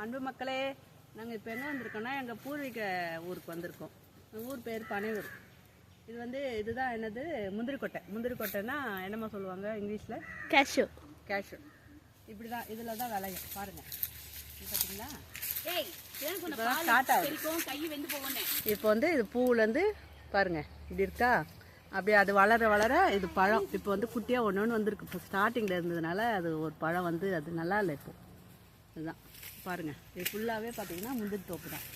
அன்பு மக்களே, நாங்கள் இப்போ எங்கே வந்திருக்கோம்னா எங்கள் பூர்வீக ஊருக்கு வந்திருக்கோம். ஊர் பேர் பனையூர். இது வந்து இதுதான் என்னது முந்திரிக்கொட்டை. முந்திரிக்கொட்டைன்னா என்னம்மா சொல்லுவாங்க இங்கிலீஷில்? கேஷ்யூ. கேஷ்யூ. இப்படி தான் இதில் தான் விளையும். பாருங்கள், இது பார்த்தீங்களா? இப்போ வந்து இது பூவுலேருந்து பாருங்கள் இப்படி இருக்கா, அப்படியே அது வளர வளர இது பழம். இப்போ வந்து குட்டியாக ஒன்று ஒன்று வந்திருக்கு. இப்போ ஸ்டார்டிங்கில் இருந்ததுனால அது ஒரு பழம் வந்து அது நல்லா இல்லை. இப்போ இதுதான் பாருங்கள், இது ஃபுல்லாகவே பார்த்தீங்கன்னா முந்திரி தோப்பு தான்.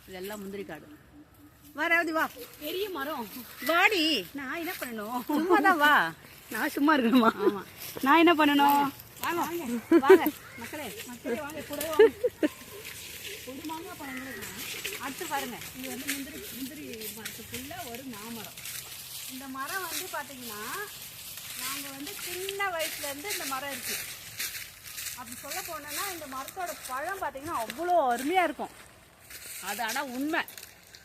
இதெல்லாம் முந்திரி காடு. வராது வா, பெரிய மரம் வாடி. நான் என்ன பண்ணணும்? சும்மா தான் வா. நான் சும்மா இருக்கணுமா? ஆமாம், நான் என்ன பண்ணணும்? வாங்க வாங்க மக்களே, மக்களே வாங்க கூட வாங்க. குடும்பமாக பழங்கள். அடுத்து பாருங்க, இது வந்து முந்திரி மரத்துக்குள்ள ஒரு மாமரம். இந்த மரம் வந்து பார்த்தீங்கன்னா நாங்கள் வந்து சின்ன வயசுலேருந்து இந்த மரம் இருக்குது. அப்படி சொல்ல போனோன்னா இந்த மரத்தோட பழம் பார்த்தீங்கன்னா அவ்வளோ அருமையாக இருக்கும். அது ஆனால் உண்மை.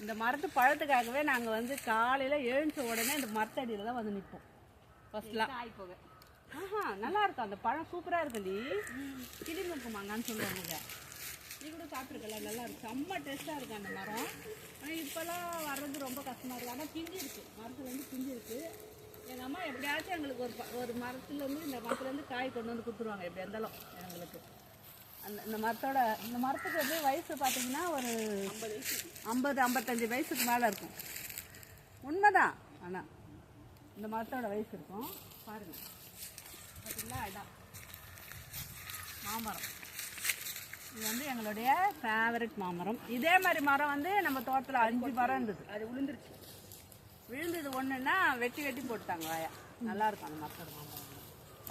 இந்த மரத்து பழத்துக்காகவே நாங்கள் வந்து காலையில் எழுந்த உடனே இந்த மரத்தடியில் தான் வந்து நிற்போம். ஃபஸ்ட்லாம் போக நல்லா இருக்கும். அந்த பழம் சூப்பராக இருக்குடி. கிளிமுக்குமாங்கன்னு சொல்லுவாங்க. நீ கூட சாப்பிட்ருக்கலாம், நல்லா இருக்கும். செம்ம டேஸ்ட்டாக இருக்கும் அந்த மரம். ஆனால் இப்போல்லாம் வர்றது ரொம்ப கஷ்டமாக இருக்குது. ஆனால் பிஞ்சு இருக்குது, மரத்துலேருந்து பிஞ்சு இருக்குது. எங்கள் அம்மா எப்படியாச்சும் எங்களுக்கு ஒரு மரத்துலேருந்து இந்த மரத்துலேருந்து காய் கொண்டு வந்து கொடுத்துருவாங்க. எப்படி இருந்தாலும் எங்களுக்கு இந்த மரத்துக்கு வந்து வயசு பார்த்தீங்கன்னா ஒரு 50-55 வயசுக்கு மேலே இருக்கும். உண்மைதான். ஆனால் இந்த மரத்தோட வயசு இருக்கும். பாருங்கள் பார்த்தீங்களா, இதான் மாமரம். இது வந்து எங்களுடைய ஃபேவரட் மாமரம். இதே மாதிரி மரம் வந்து நம்ம தோட்டத்தில் 5 மரம் இருந்தது. அது விழுந்துருச்சு. விழுந்தது ஒன்றுன்னா வெட்டி வெட்டி போட்டுட்டாங்க வாயா. நல்லா இருக்கும் அந்த மரத்தோட மாமரம்.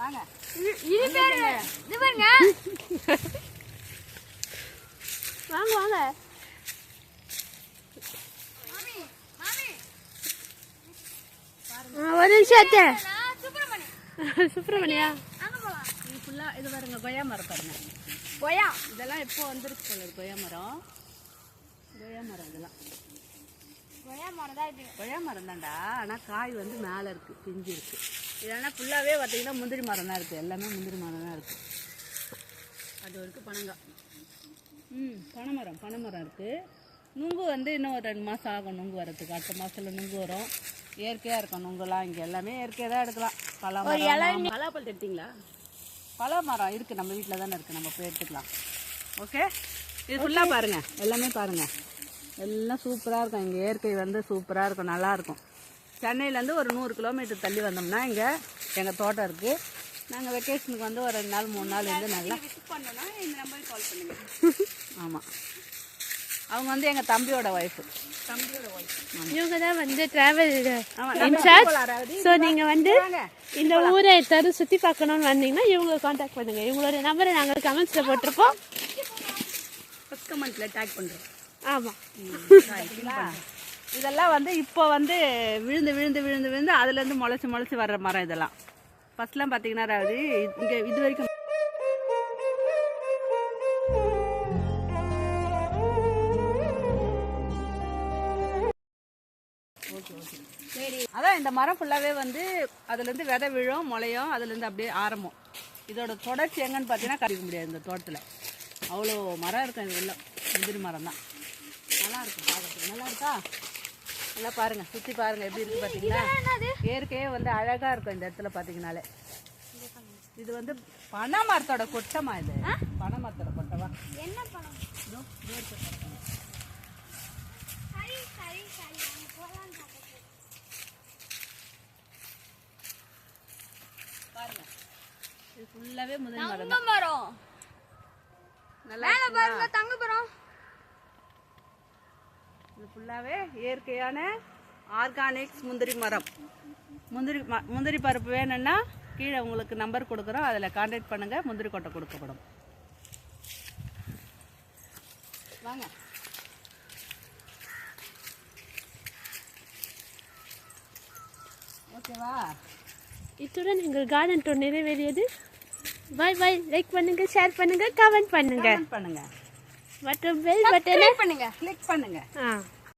வாங்க வாங்க வாங்க. ஒரு நிமிஷம். சுப்பிரமணியா, இது ஃபுல்லாக இது பாருங்க, கொய்யா மரம் பாருங்க. கொய்யா இதெல்லாம் எப்போ வந்துருக்கு போல. கொய்யா மரம் இதெல்லாம் கொய்யா மரம் தான்டா. ஆனால் காய் வந்து மேலே இருக்குது, பிஞ்சு இருக்குது. இதெல்லாம் ஃபுல்லாகவே பார்த்தீங்கன்னா முந்திரி மரம் தான் இருக்குது. எல்லாமே முந்திரி மரம் தான் இருக்குது. அது வரைக்கும் பனங்காய். பனைமரம் இருக்குது. நுங்கு வந்து இன்னும் ஒரு 2 மாதம் ஆகும் நுங்கு வரத்துக்கு. அடுத்த மாதத்தில் நுங்கு வரும். இயற்கையாக இருக்கும் நுங்குலாம். இங்கே எல்லாமே இயற்கையாக தான் எடுக்கலாம். பலாப்பழம் எடுத்தீங்களா? பலா மரம் இருக்குது, நம்ம வீட்டில் தானே இருக்குது. நம்ம போய் எடுத்துக்கலாம். ஓகே, இது ஃபுல்லாக பாருங்கள், எல்லாமே பாருங்கள். எல்லாம் சூப்பராக இருக்கும். இங்கே இயற்கை வந்து சூப்பராக இருக்கும், நல்லாயிருக்கும். சென்னையிலேருந்து ஒரு 100 கிலோமீட்டர் தள்ளி வந்தோம்னா இங்கே எங்கள் தோட்டம் இருக்குது. நாங்கள் வெக்கேஷனுக்கு வந்து ஒரு 2 நாள் 3 நாள் இருந்து நல்லா விசிட் பண்ணோன்னா இந்த நம்பருக்கு கால் பண்ணுங்கள். ஆமாம், அவங்க வந்து எங்கள் தம்பியோட ஒய்ஃபு. இவங்க தான் வந்து ட்ராவல் இன்சார்ஜ். ஸோ நீங்கள் வந்து இந்த ஊரை தரு சுற்றி பார்க்கணுன்னு வந்தீங்கன்னா இவங்களை காண்டாக்ட் பண்ணுங்கள். இவங்களோட நம்பரை நாங்கள் கமெண்ட்ஸில் போட்டிருப்போம். ஃபஸ்ட் கமெண்ட்டில் டேக் பண்ணுறோம். ஆமாம், இதெல்லாம் வந்து இப்போ வந்து விழுந்து விழுந்து விழுந்து விழுந்து அதுலேருந்து முளைச்சி வர்ற மரம் இதெல்லாம். ஃபஸ்ட்லாம் பார்த்தீங்கன்னா அதாவது இங்கே இது வரைக்கும் சரி. அதான் இந்த மரம் ஃபுல்லாகவே வந்து அதுலேருந்து விதை விழும், முளையும், அதுலேருந்து அப்படியே ஆரம்பம். இதோட தொடர்ச்சி எங்கன்னு பார்த்தீங்கன்னா கறிக்க முடியாது. இந்த தோட்டத்தில் அவ்வளோ மரம் இருக்கும். இது உள்ள முந்திரி மரம் தான். நல்லா இருக்கும் பார்க்கறதுக்கு. நல்லா இருக்கா? நல்லா பாருங்கள், சுற்றி பாருங்கள் எப்படி இருக்குது பார்த்தீங்களா. இயற்கையே வந்து அழகாக இருக்கும் இந்த இடத்துல பார்த்தீங்கனாலே. இது வந்து பனை மரத்தோட கொட்டமா? இது பனை மரத்தோட கொட்டவா? என்ன பழம்? பாருங்க, இது ஃபுல்லாவே முந்திரி மரம். நல்லா பாருங்க, தங்க மரம். இது ஃபுல்லாவே இயற்கையான ஆர்கானிக்ஸ் முந்திரி மரம். முந்திரி பருப்பு வேணும்னா கீழே உங்களுக்கு நம்பர் கொடுக்குறோம், அதில் கான்டாக்ட் பண்ணுங்கள். முந்திரி கொட்டை கொடுக்கப்படும். வாங்க. ஓகேவா? இத்துடன் எங்கள் கார்டன் டூர் நிறைவேறியது. பாய் பாய். லைக் பண்ணுங்கள், ஷேர் பண்ணுங்கள், கமெண்ட் பண்ணுங்கள் பண்ணுங்கள் மற்றும் பெல் பட்டனை கிளிக் பண்ணுங்கள்.